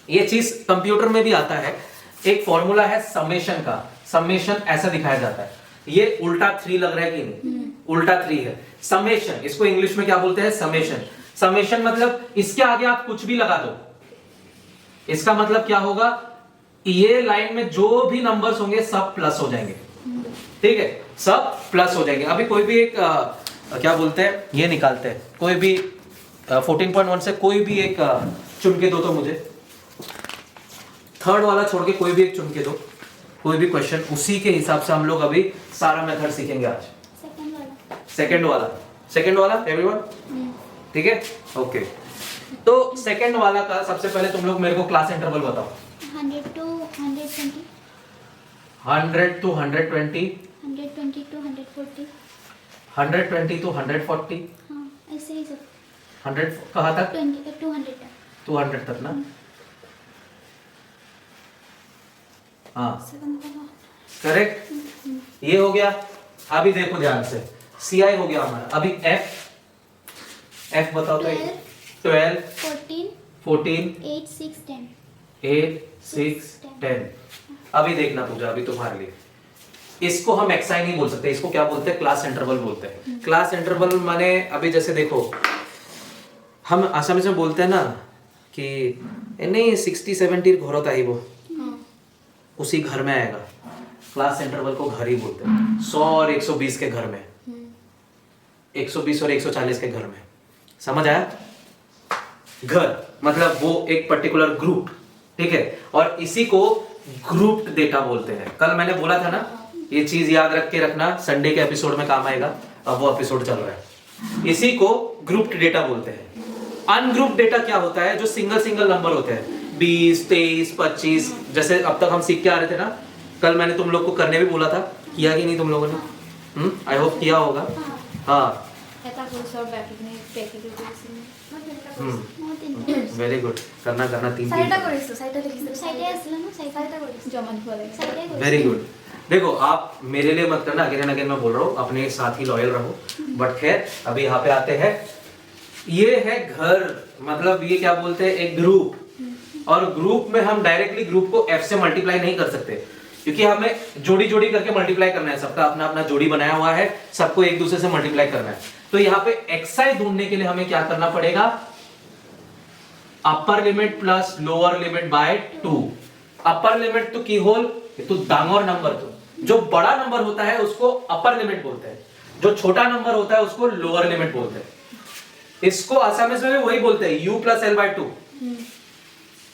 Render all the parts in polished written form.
ये चीज कंप्यूटर में भी आता है। एक फॉर्मूला है समेशन का, समेशन ऐसा दिखाया जाता है, ये उल्टा 3 लग रहा है कि नहीं, उल्टा 3 है। समेशन, इसको इंग्लिश में क्या बोलते हैं, समेशन। समेशन मतलब इसके आगे आप कुछ भी लगा दो, इसका मतलब क्या होगा, ये लाइन में जो भी नंबर्स होंगे सब प्लस हो जाएंगे, ठीक है, सब प्लस हो जाएंगे। अभी कोई भी एक क्या बोलते हैं, ये निकालते हैं, कोई भी 14.1 से कोई भी एक चुन के दो तो मुझे, थर्ड वाला छोड़ के कोई भी एक चुन के दो, कोई भी क्वेश्चन, उसी के हिसाब से हम लोग अभी सारा मेथड सीखेंगे आज। सेकंड वाला एवरीवन, ठीक है, ओके। तो सेकंड वाला का सबसे पहले तुम लोग मेरे को क्लास इंटरवल बताओ। 100 to 120, 100 to 120, 120 to 140, 120 to 140, हाँ ऐसे ही सब। 100 कहाँ तक, 20 200 तक। 200 तक ना, हाँ करेक्ट, ये हो गया। अभी देखो ध्यान से, CI हो गया हमारा, अभी F बताओ तो 12, 14, 8 6 10। 8 6 10। अभी देखना पूजा, अभी तुम्हारे लिए इसको हम XI नहीं बोल सकते, इसको क्या बोलते हैं, क्लास इंटरवल बोलते हैं। क्लास इंटरवल माने, अभी जैसे देखो हम आसामी में बोलते हैं ना कि नहीं 60 70 घोरत आई वो, उसी घर में आएगा। क्लास इंटरवल को घर ही बोलते हैं। 100 और 120 के घर में, 120 और 140 के घर में, समझ आया? घर मतलब वो एक पर्टिकुलर ग्रुप, ठीक है, और इसी को ग्रुप्ड डेटा बोलते हैं। कल मैंने बोला था ना, ये चीज याद रख के रखना, संडे के एपिसोड में काम आएगा। अब वो एपिसोड चल रहा है, इसी को ग्रुप्ड डेटा बोलते हैं। अनग्रुप्ड डेटा क्या होता है, जो सिंगल नंबर होते हैं, 20 23 25, जैसे अब तक हम सीख के आ रहे थे ना, कल मैंने तुम लोग को करने भी बोला था, किया कि नहीं तुम लोगों ने? आई होप किया होगा। हाँ वेरी गुड, करना 3 वेरी गुड। देखो आप मेरे लिए मत करना, अगेन अगेन मैं बोल रहा हूँ, अपने साथ ही लॉयल रहो। बट खैर अभी यहाँ पे आते हैं, ये है घर, मतलब ये क्या बोलते हैं, एक ग्रुप। और ग्रुप में हम डायरेक्टली ग्रुप को F से मल्टीप्लाई नहीं कर सकते, क्योंकि हमें जोड़ी करके मल्टीप्लाई करना है, सबका अपना अपना जोड़ी बनाया हुआ है, सबको एक दूसरे से मल्टीप्लाई करना है। तो यहाँ पे XI ढूंढने के लिए हमें क्या करना पड़ेगा, upper limit plus lower limit by 2। Upper limit तो की होल तो डांगोर नंबर, तो जो बड़ा नंबर होता है उसको अपर लिमिट बोलते हैं, जो छोटा नंबर होता है उसको लोअर लिमिट बोलते हैं। इसको आसामी में भी वही बोलते हैं, U प्लस L बाय 2।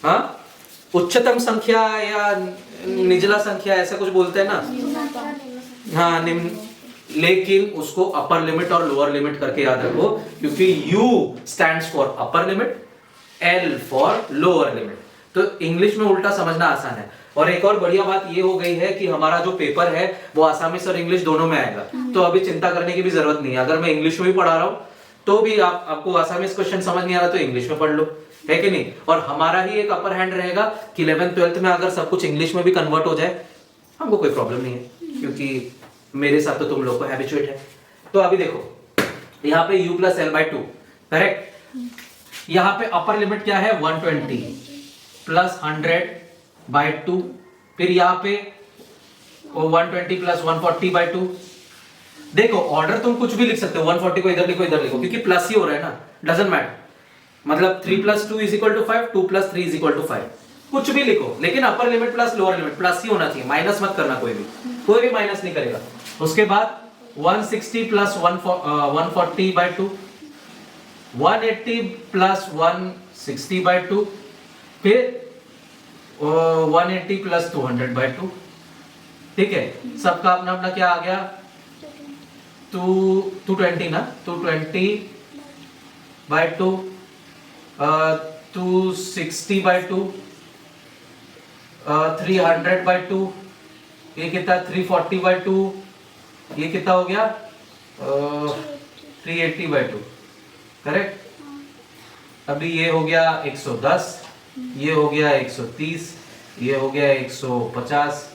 हाँ, उच्चतम संख्या या निचला संख्या ऐसा कुछ बोलते हैं ना, हाँ निम्न, लेकिन उसको अपर लिमिट और लोअर लिमिट करके याद रखो, क्योंकि U stands for upper limit, L for lower limit. तो इंग्लिश में उल्टा समझना आसान है। और एक और बढ़िया बात ये हो गई है कि हमारा जो पेपर है वो आसामी और इंग्लिश दोनों में आएगा, तो अभी चिंता करने की भी जरूरत नहीं है। अगर मैं इंग्लिश में भी पढ़ा रहा हूँ तो भी आपको आसामी क्वेश्चन समझ नहीं आ रहा तो इंग्लिश में पढ़ लो, है कि नहीं? और हमारा ही एक अपर हैंड रहेगा कि 11th 12th में अगर सब कुछ इंग्लिश में भी कन्वर्ट हो जाए, हमको कोई प्रॉब्लम नहीं है, क्योंकि मेरे साथ तो तुम लोग को हैबिचुएट है। तो अभी देखो यहाँ पे U plus L by 2, correct. यहाँ पे अपर लिमिट क्या है, 120 प्लस 100 बाय 2, फिर यहाँ पे 120 प्लस 140 बाय 2। देखो ऑर्डर तुम कुछ भी लिख सकते हो, 140 को इधर लिखो इधर लिखो, क्योंकि प्लस ही हो रहा है ना, डजंट मैटर। मतलब 3 plus 2 is equal to 5, 2 plus 3 is equal to 5, कुछ भी लिखो, लेकिन upper limit plus lower limit plus ही होना चाहिए, माइनस मत करना, कोई भी माइनस नहीं करेगा। उसके बाद 160 प्लस 140 बाय 2, 180 प्लस 160 बाय 2, फिर 180 प्लस 200 बाय 2, ठीक है। सबका अपना अपना क्या आ गया, 220 ना, 220 बाय 2, 260 बाय 2, 300 बाय 2, ये कितना 340 बाय 2, ये कितना हो गया 380 बाय 2, करेक्ट। अभी ये हो गया 110, ये हो गया 130, ये हो गया 150,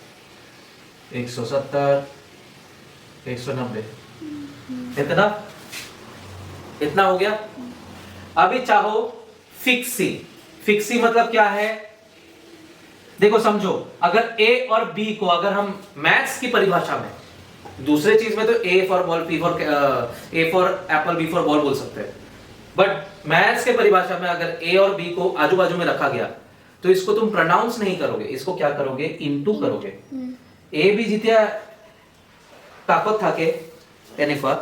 170, 190, इतना हो गया। अभी चाहो फिक्सी, फिक्सी मतलब क्या है, देखो समझो, अगर ए और बी को अगर हम मैथ्स की परिभाषा में, दूसरे चीज में तो A for ball, B for A for apple, B for ball बोल सकते हैं, बट मैथ्स के परिभाषा में अगर ए और बी को आजू बाजू में रखा गया तो इसको तुम प्रोनाउंस नहीं करोगे, इसको क्या करोगे, इनटू करोगे। ए बी जितिया ताकत था के एनिफा,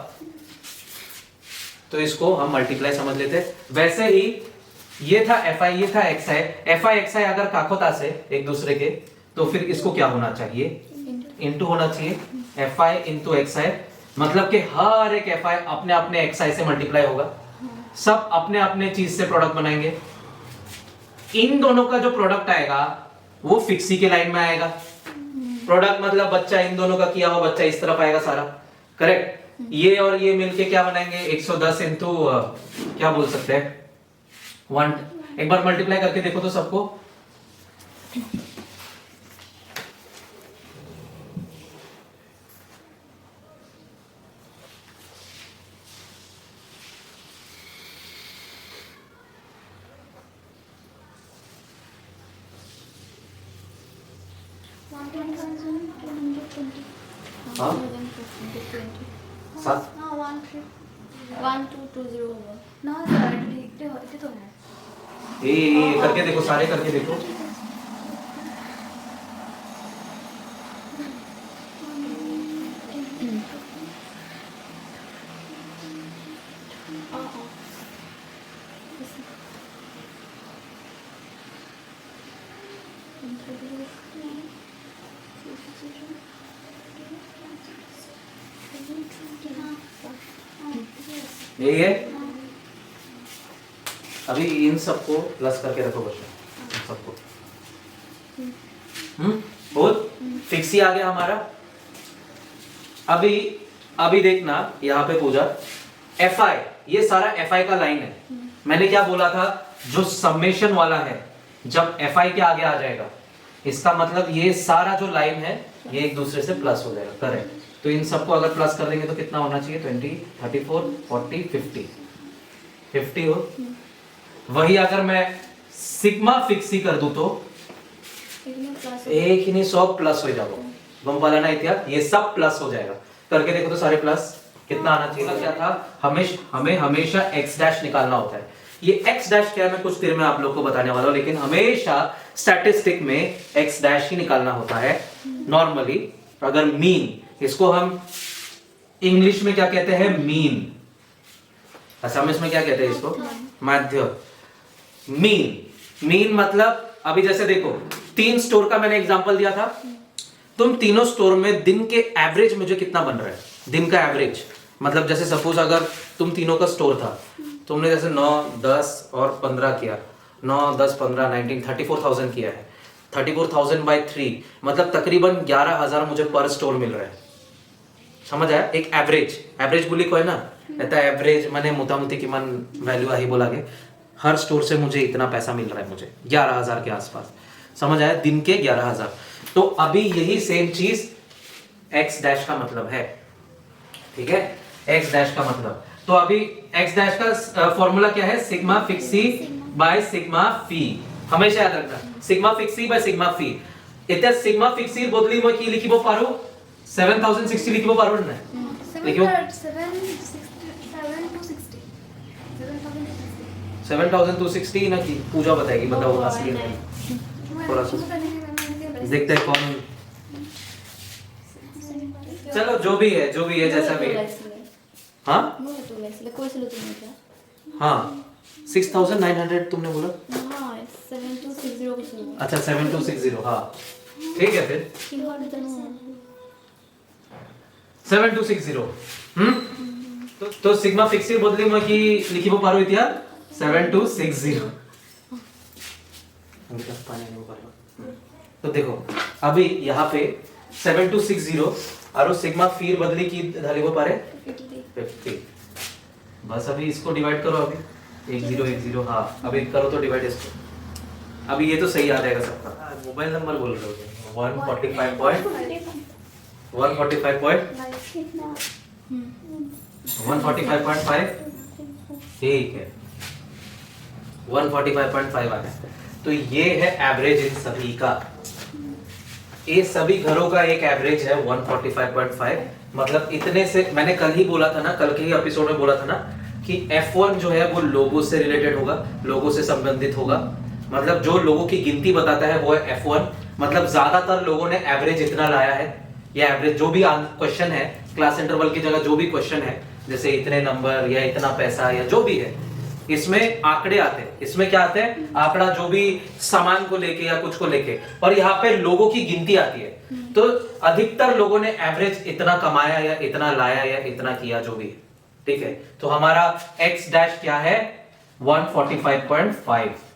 तो इसको हम मल्टीप्लाई समझ लेते हैं। वैसे ही ये था एफ आई, ये था X I, F I X I अगर काकोता से एक दूसरे के, तो फिर इसको क्या होना चाहिए, इनटू होना चाहिए। एफ आई इंटू एक्स आई, मतलब कि हर एक एफ आई अपने अपने एक्स आई से मल्टीप्लाई होगा, सब अपने अपने चीज से प्रोडक्ट बनाएंगे। इन दोनों का जो प्रोडक्ट आएगा वो फिक्सी के लाइन में आएगा। प्रोडक्ट मतलब बच्चा, इन दोनों का किया हुआ बच्चा इस तरफ आएगा सारा, करेक्ट। ये और ये मिलके क्या बनाएंगे, 110 इंटू क्या बोल सकते हैं 1, एक बार मल्टीप्लाई करके देखो तो सबको। हाँ? 7 1220 होगा ना सर, लिखते होते तो है। ए करके देखो, सारे करके देखो। यही है। अभी इन सबको प्लस करके रखो बच्चों, इन सबको। बहुत फिक्स ही आ गया हमारा। अभी देखना यहाँ पे पूजा, एफ आई, ये सारा एफ आई का लाइन है। मैंने क्या बोला था, जो समेशन वाला है जब एफ आई के आगे आ जाएगा, इसका मतलब ये सारा जो लाइन है ये एक दूसरे से प्लस हो जाएगा, करेक्ट। तो इन सबको अगर प्लस कर देंगे तो कितना होना चाहिए, 20, 34, 40, 50 हो। वही अगर मैं सिग्मा फिक्सी कर दूं तो एक ही नहीं 100 प्लस हो जाएगा। गम पाला ना इतिहास, ये सब प्लस हो जाएगा। करके देखो तो सारे प्लस कितना आना चाहिए। क्या था, हमें हमेशा x डैश निकालना होता है। ये x डैश क्या है मैं कुछ देर में आप लोग को बताने वाला हूं, लेकिन हमेशा स्टैटिस्टिक में x डैश ही निकालना होता है नॉर्मली। अगर मीन, इसको हम इंग्लिश में क्या कहते हैं, मीन। असमिया में क्या कहते हैं इसको, माध्य। मीन मतलब अभी जैसे देखो 3 स्टोर का मैंने एग्जांपल दिया था, तुम तीनों स्टोर में दिन के एवरेज मुझे कितना बन रहा है, दिन का एवरेज। मतलब जैसे सपोज अगर तुम तीनों का स्टोर था, तुमने जैसे 9, 10 और 15 किया, 9, 10, 15, 19, 34,000 किया है। 34,000 by 3 मतलब तकरीबन 11,000 मुझे पर स्टोर मिल रहा है। समझ आया, एक एवरेज बोली को है ना, ऐसा एवरेज माने मोटामोटी किमान वैल्यू आहे बोला के हर स्टोर से मुझे इतना पैसा मिल रहा है, मुझे 11,000 के आसपास। समझ आया, दिन के 11,000। तो अभी यही सेम चीज x डैश का मतलब है, ठीक है, x डैश का मतलब। तो अभी x डैश का फॉर्मूला क्या है, सिग्मा फिक्सी बाय सिग्मा फी। हमेशा याद रखना, सिग्मा फिक्सी बाय सिग्मा फी। इतना सिग्मा फिक्सी बदली में की लिखिबो पारो 7060 लिखिबो पारो ना, लिखिबो 7260 ना की पूजा बताएगी, बताओ असली में। थोड़ा सा देखते हैं कौन, चलो जो भी है जैसा भी है। हाँ हाँ 6900 तुमने बोला, अच्छा 7260, हाँ ठीक है फिर 7260। तो सिग्मा फिक्सी बदली में की लिखिबो पारो इतिया 7260। तो देखो अभी यहाँ पे 7260 और सिग्मा फिर बदली की धालिबो पारे 50। बस अभी इसको डिवाइड करो, अभी 1010, हाँ अभी करो तो डिवाइड इसको। अभी ये तो सही आ जाएगा सबका। मोबाइल नंबर बोल रहे हो 145.5, ठीक है 145.5 आ गया। तो ये है एवरेज इन सभी का। ये सभी घरों का एक एवरेज है 145.5। मतलब इतने से मैंने कल ही बोला था ना, कल के ही एपिसोड में बोला था ना कि F1 जो है वो लोगों से रिलेटेड होगा, लोगों से संबंधित होगा। मतलब जो लोगों की गिनती बताता है वो है F1। मतलब ज्यादातर लोगों ने एवरेज इतना लाया है, या एवरेज जो भी क्वेश्चन है क्लास इंटरवल की जगह जो भी क्वेश्चन है, जैसे इतने नंबर या इतना पैसा या जो भी है, इसमें आंकड़े आते हैं। इसमें क्या आते हैं? आंकड़ा जो भी सामान को लेके या कुछ को लेके, और यहाँ पे लोगों की गिनती आती है। तो अधिकतर लोगों ने एवरेज इतना कमाया या इतना लाया या इतना किया जो भी है, ठीक है। तो हमारा x डैश क्या है? 145.5।